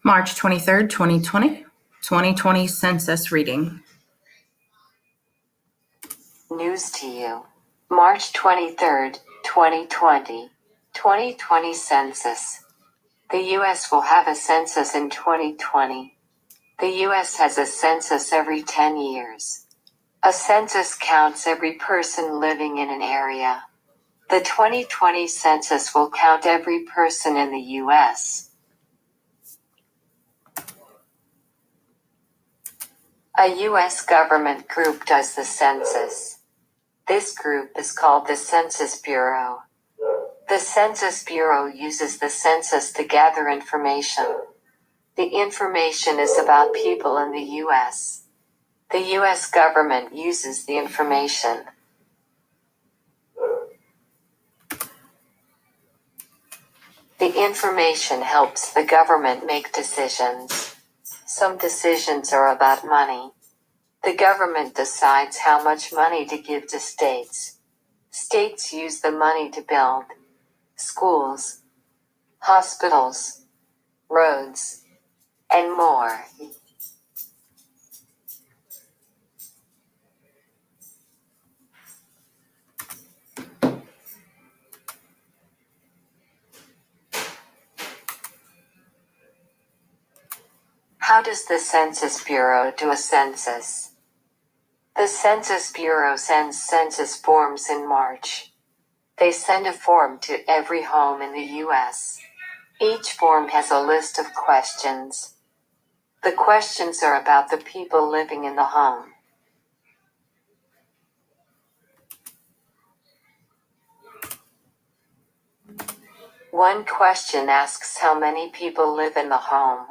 March 23rd, 2020 Census reading. News to you. March 23rd, 2020 Census. The U.S. will have a census in 2020. The U.S. has a census every 10 years. A census counts every person living in an area. The 2020 census will count every person in the U.S. A U.S. government group does the census. This group is called the Census Bureau. The Census Bureau uses the census to gather information. The information is about people in the U.S. The U.S. government uses the information. The information helps the government make decisions. Some decisions are about money. The government decides how much money to give to states. States use the money to build schools, hospitals, roads, and more. How does the Census Bureau do a census? The Census Bureau sends census forms in March. They send a form to every home in the U.S. Each form has a list of questions. The questions are about the people living in the home. One question asks how many people live in the home.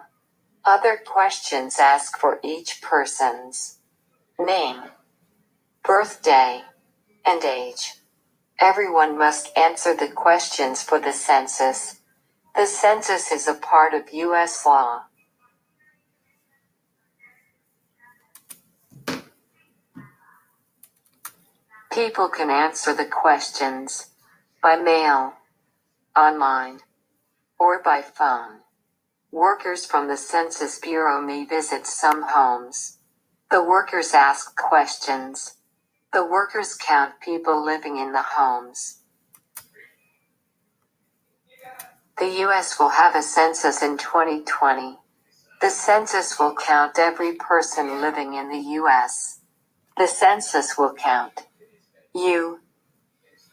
Other questions ask for each person's name, birthday, and age. Everyone must answer the questions for the census. The census is a part of U.S. law. People can answer the questions by mail, online, or by phone. Workers from the Census Bureau may visit some homes. The workers ask questions. The workers count people living in the homes. The U.S. will have a census in 2020. The census will count every person living in the U.S. The census will count you,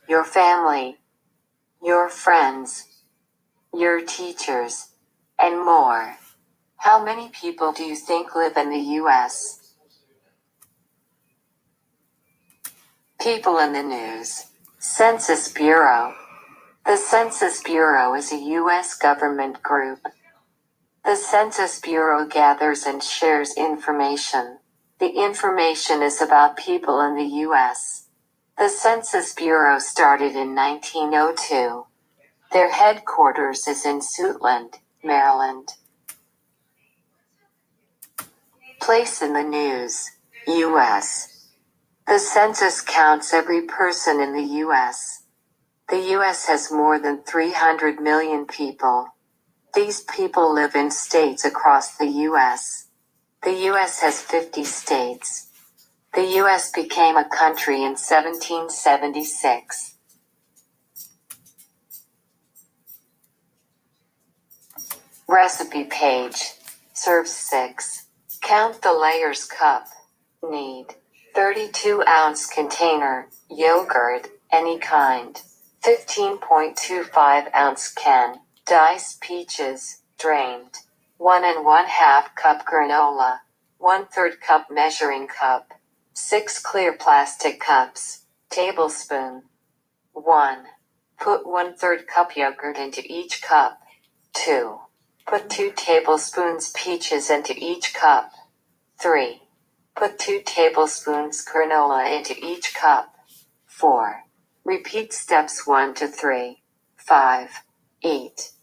your family, your friends, your teachers, and more. How many people do you think live in the U.S.? People in the news. Census Bureau. The Census Bureau is a U.S. government group. The Census Bureau gathers and shares information. The information is about people in the U.S. The Census Bureau started in 1902. Their headquarters is in Suitland, Maryland. Place in the news, U.S. The census counts every person in the U.S. The U.S. has more than 300 million people. These people live in states across the U.S. The U.S. has 50 states. The U.S. became a country in 1776. Recipe page. Serve 6. Count the layers cup. Need 32-ounce container, yogurt, any kind. 15.25-ounce can. Diced peaches, drained. 1 1/2 cup granola. 1/3 cup measuring cup. 6 clear plastic cups. Tablespoon. 1. Put 1/3 cup yogurt into each cup. 2. Put 2 tablespoons peaches into each cup. 3. Put 2 tablespoons granola into each cup. 4. Repeat steps 1 to 3. 5. Eat.